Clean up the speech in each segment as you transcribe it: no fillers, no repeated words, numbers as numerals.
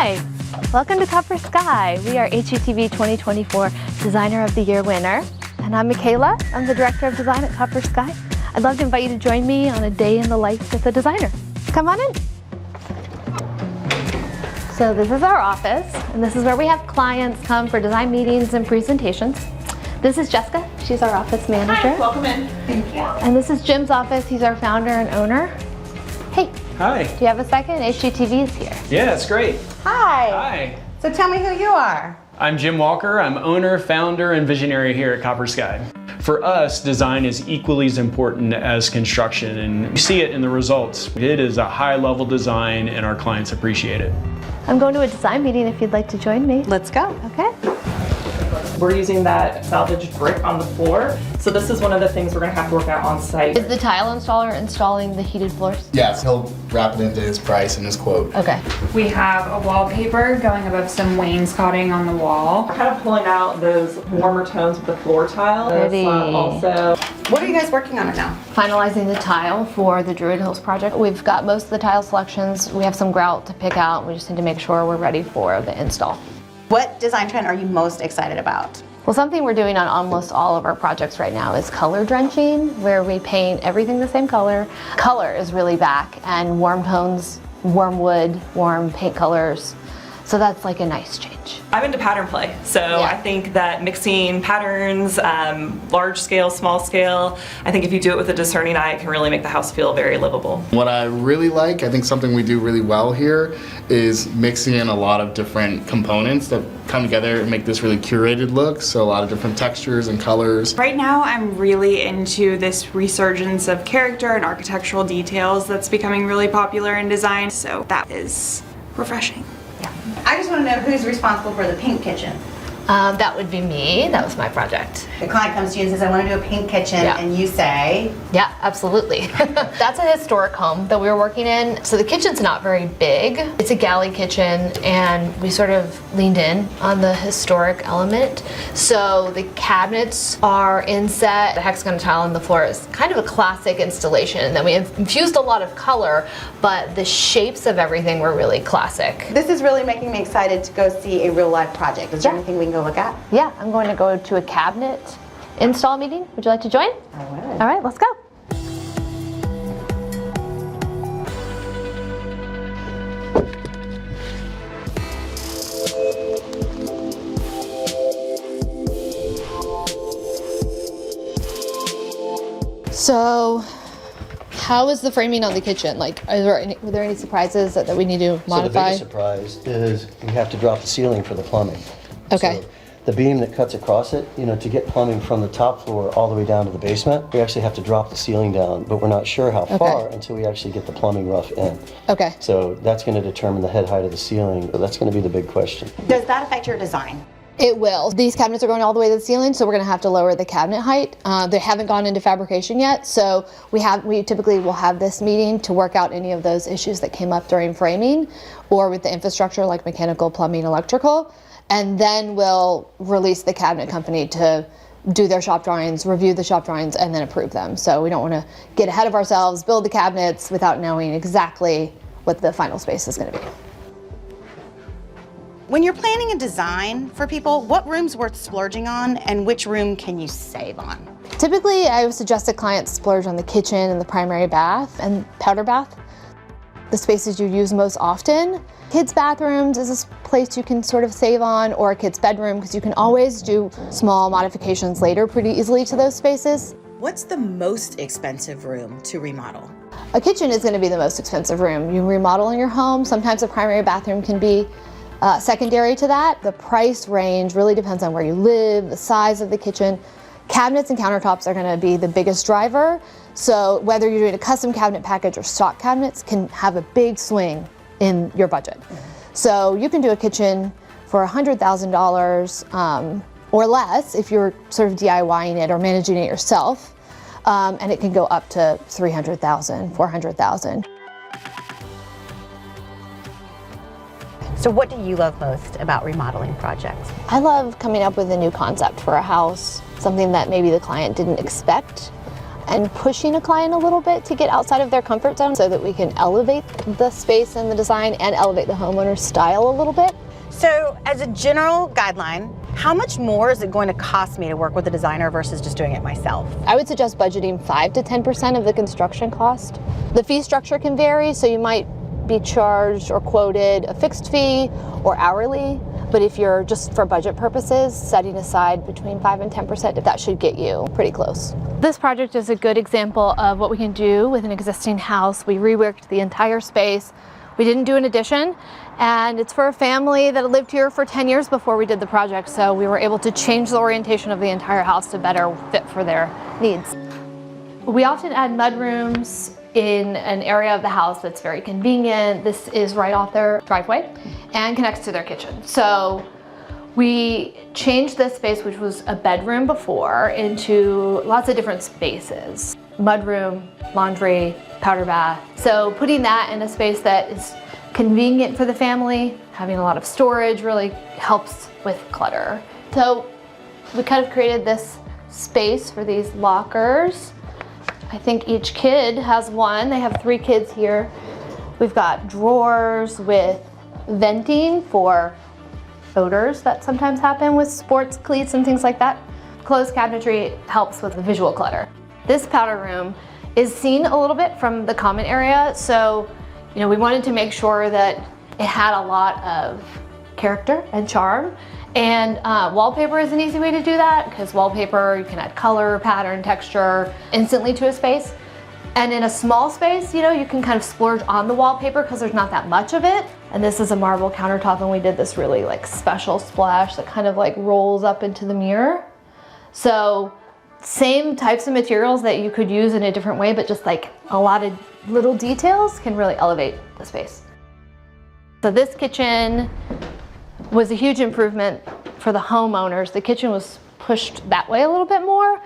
Hi, welcome to Copper Sky. We are HGTV 2024 Designer of the Year winner. And I'm Micaela. I'm the Director of Design at Copper Sky. I'd love to invite you to join me on a day in the life with a designer. Come on in. So this is our office, and this is where we have clients come for design meetings and presentations. This is Jessica. She's our office manager. Hi, welcome in. Thank you. And this is Jim's office. He's our founder and owner. Hey. Hi. Do you have a second? HGTV is here. Yeah, it's great. Hi. Hi. So tell me who you are. I'm Jim Walker. I'm owner, founder, and visionary here at Copper Sky. For us, design is equally as important as construction, and you see it in the results. It is a high-level design, and our clients appreciate it. I'm going to a design meeting if you'd like to join me. Let's go. Okay. We're using that salvaged brick on the floor. So this is one of the things we're gonna have to work out on site. Is the tile installer installing the heated floors? Yes, he'll wrap it into his price and his quote. Okay. We have a wallpaper going above some wainscoting on the wall. We're kind of pulling out those warmer tones with the floor tile. Pretty. Also, What are you guys working on right now? Finalizing the tile for the Druid Hills project. We've got most of the tile selections. We have some grout to pick out. We just need to make sure we're ready for the install. What design trend are you most excited about? Well, something we're doing on almost all of our projects right now is color drenching, where we paint everything the same color. Color is really back, and warm tones, warm wood, warm paint colors. So that's like a nice change. I'm into pattern play. So I think that mixing patterns, large scale, small scale, I think if you do it with a discerning eye, it can really make the house feel very livable. What I really like, I think something we do really well here, is mixing in a lot of different components that come together and make this really curated look. So a lot of different textures and colors. Right now I'm really into this resurgence of character and architectural details that's becoming really popular in design, so that is refreshing. I just want to know who's responsible for the pink kitchen. That would be me. That was my project. The client comes to you and says, I want to do a pink kitchen, Yeah. and you say, Yeah, absolutely. That's a historic home that we were working in. So the kitchen's not very big. It's a galley kitchen, and we sort of leaned in on the historic element. So the cabinets are inset. The hexagon tile on the floor is kind of a classic installation. And then we infused a lot of color, but the shapes of everything were really classic. this is really making me excited to go see a real life project. Is there anything we can go look at? Yeah, I'm going to go to a cabinet install meeting. Would you like to join? I would. All right, let's go. So, how is the framing on the kitchen? Like, were there any surprises that we need to So the modify? biggest surprise is we have to drop the ceiling for the plumbing. Okay. So the beam that cuts across it, to get plumbing from the top floor all the way down to the basement, we actually have to drop the ceiling down, but we're not sure how far until we actually get the plumbing rough in. Okay. So that's going to determine the head height of the ceiling. So that's going to be the big question. Does that affect your design? It will. These cabinets are going all the way to the ceiling, so we're going to have to lower the cabinet height. They haven't gone into fabrication yet, so we typically will have this meeting to work out any of those issues that came up during framing or with the infrastructure like mechanical, plumbing, electrical, and then we'll release the cabinet company to do their shop drawings, review the shop drawings, and then approve them. So we don't want to get ahead of ourselves, build the cabinets without knowing exactly what the final space is going to be. When you're planning a design for people, what room's worth splurging on and which room can you save on? Typically, I would suggest a client splurge on the kitchen and the primary bath and powder bath, the spaces you use most often. Kids' bathrooms is a place you can sort of save on, or a kid's bedroom, because you can always do small modifications later pretty easily to those spaces. What's the most expensive room to remodel? A kitchen is going to be the most expensive room. You remodel in your home. Sometimes a primary bathroom can be secondary to that. The price range really depends on where you live, the size of the kitchen. Cabinets and countertops are going to be the biggest driver. So whether you're doing a custom cabinet package or stock cabinets can have a big swing in your budget. So you can do a kitchen for $100,000 or less if you're sort of DIYing it or managing it yourself. And it can go up to $300,000, $400,000. So what do you love most about remodeling projects? I love coming up with a new concept for a house, something that maybe the client didn't expect, and pushing a client a little bit to get outside of their comfort zone so that we can elevate the space and the design and elevate the homeowner's style a little bit. So as a general guideline, how much more is it going to cost me to work with a designer versus just doing it myself? I would suggest budgeting 5 to 10% of the construction cost. The fee structure can vary, so you might be charged or quoted a fixed fee or hourly, but if you're just for budget purposes, setting aside between 5 and 10%, that should get you pretty close. This project is a good example of what we can do with an existing house. We reworked the entire space. We didn't do an addition, and it's for a family that lived here for 10 years before we did the project, so we were able to change the orientation of the entire house to better fit for their needs. We often add mudrooms in an area of the house that's very convenient. This is right off their driveway and connects to their kitchen. So we changed this space, which was a bedroom before, into lots of different spaces. Mudroom, laundry, powder bath. So putting that in a space that is convenient for the family, having a lot of storage really helps with clutter. So we kind of created this space for these lockers. I think each kid has one. They have 3 kids here. We've got drawers with venting for odors that sometimes happen with sports cleats and things like that. Closed cabinetry helps with the visual clutter. This powder room is seen a little bit from the common area, so we wanted to make sure that it had a lot of character and charm. And wallpaper is an easy way to do that, because wallpaper, you can add color, pattern, texture instantly to a space. And in a small space, you can kind of splurge on the wallpaper because there's not that much of it. And this is a marble countertop, and we did this really special splash that kind of rolls up into the mirror. So same types of materials that you could use in a different way, but just a lot of little details can really elevate the space. So this kitchen was a huge improvement for the homeowners. The kitchen was pushed that way a little bit more,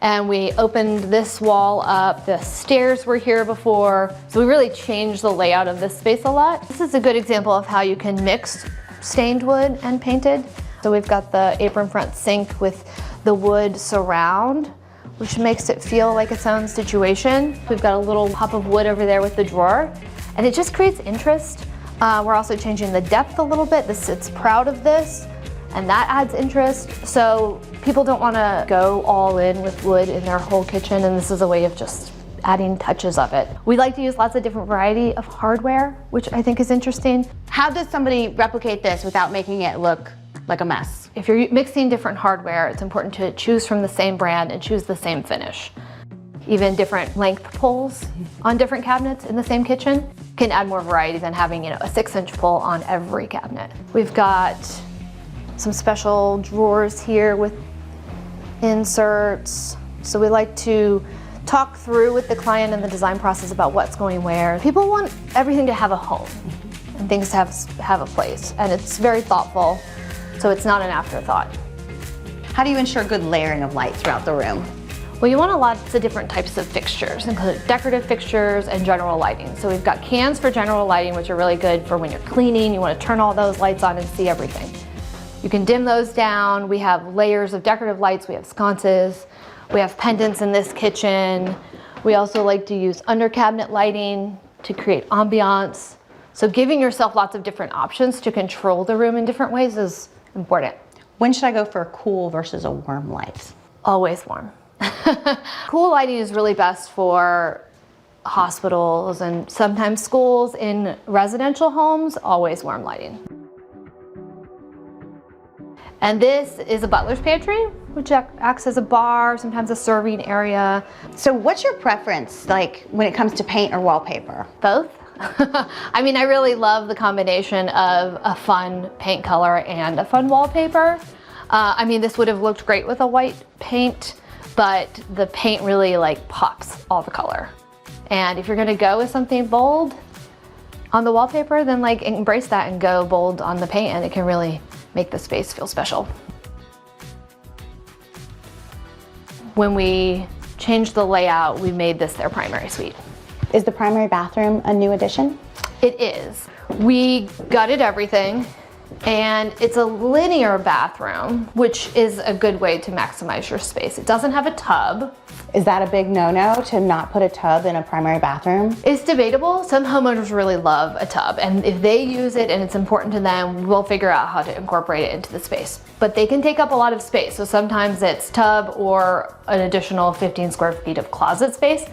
and we opened this wall up. The stairs were here before, so we really changed the layout of this space a lot. This is a good example of how you can mix stained wood and painted. So we've got the apron front sink with the wood surround, which makes it feel like its own situation. We've got a little pop of wood over there with the drawer, and it just creates interest. We're also changing the depth a little bit. This sits proud of this, and that adds interest. So people don't want to go all in with wood in their whole kitchen, and this is a way of just adding touches of it. We like to use lots of different variety of hardware, which I think is interesting. How does somebody replicate this without making it look like a mess? If you're mixing different hardware, it's important to choose from the same brand and choose the same finish. Even different length pulls on different cabinets in the same kitchen can add more variety than having a 6-inch pull on every cabinet. We've got some special drawers here with inserts. So we like to talk through with the client in the design process about what's going where. People want everything to have a home and things to have a place, and it's very thoughtful, so it's not an afterthought. How do you ensure good layering of light throughout the room? Well, you want lots of different types of fixtures, including decorative fixtures and general lighting. So we've got cans for general lighting, which are really good for when you're cleaning. You want to turn all those lights on and see everything. You can dim those down. We have layers of decorative lights. We have sconces. We have pendants in this kitchen. We also like to use under cabinet lighting to create ambiance. So giving yourself lots of different options to control the room in different ways is important. When should I go for a cool versus a warm light? Always warm. Cool lighting is really best for hospitals and sometimes schools. In residential homes, always warm lighting. And this is a butler's pantry, which acts as a bar, sometimes a serving area. So what's your preference, when it comes to paint or wallpaper? Both. I mean, I really love the combination of a fun paint color and a fun wallpaper. I mean, this would have looked great with a white paint, but the paint really pops all the color. And if you're gonna go with something bold on the wallpaper, then embrace that and go bold on the paint, and it can really make the space feel special. When we changed the layout, we made this their primary suite. Is the primary bathroom a new addition? It is. We gutted everything And it's a linear bathroom, which is a good way to maximize your space. It doesn't have a tub. Is that a big no-no to not put a tub in a primary bathroom? It's debatable. Some homeowners really love a tub, and if they use it and it's important to them, we'll figure out how to incorporate it into the space. But they can take up a lot of space, so sometimes it's tub or an additional 15 square feet of closet space.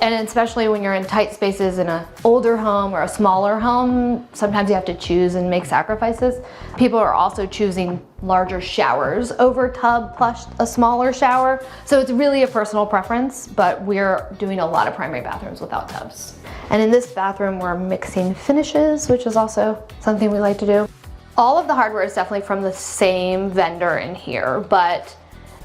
And especially when you're in tight spaces in an older home or a smaller home, sometimes you have to choose and make sacrifices. People are also choosing larger showers over tub plus a smaller shower. So it's really a personal preference, but we're doing a lot of primary bathrooms without tubs. And in this bathroom, we're mixing finishes, which is also something we like to do. All of the hardware is definitely from the same vendor in here, but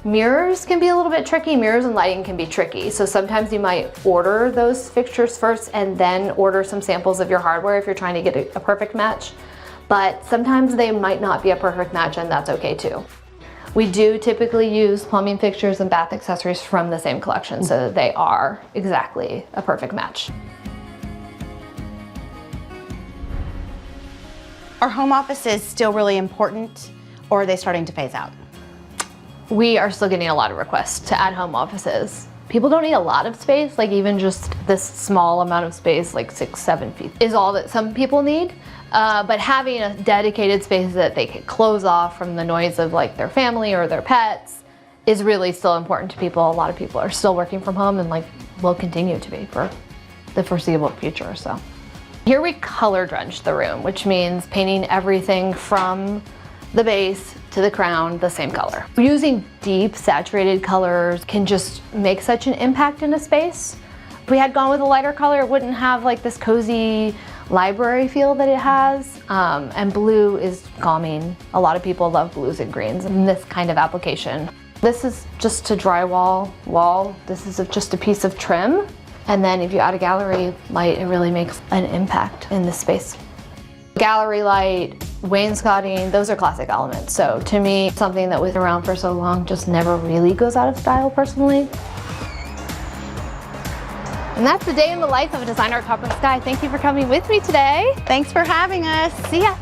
mirrors can be a little bit tricky. Mirrors and lighting can be tricky. So sometimes you might order those fixtures first and then order some samples of your hardware if you're trying to get a perfect match. But sometimes they might not be a perfect match, and that's okay too. We do typically use plumbing fixtures and bath accessories from the same collection, so that they are exactly a perfect match. Are home offices still really important, or are they starting to phase out? We are still getting a lot of requests to add home offices. People don't need a lot of space, like even just this small amount of space, like 6-7 feet, is all that some people need. But having a dedicated space that they can close off from the noise of like their family or their pets is really still important to people. A lot of people are still working from home and like will continue to be for the foreseeable future. So here we color drench the room, which means painting everything from the base to the crown the same color. Using deep saturated colors can just make such an impact in a space. If we had gone with a lighter color, it wouldn't have like this cozy library feel that it has. And blue is calming. A lot of people love blues and greens in this kind of application. This is just a drywall wall. This is just a piece of trim. And then if you add a gallery light, it really makes an impact in this space. Gallery light, wainscoting, those are classic elements. So to me, something that was around for so long just never really goes out of style personally. And that's the day in the life of a designer at Copper Sky. Thank you for coming with me today. Thanks for having us. See ya.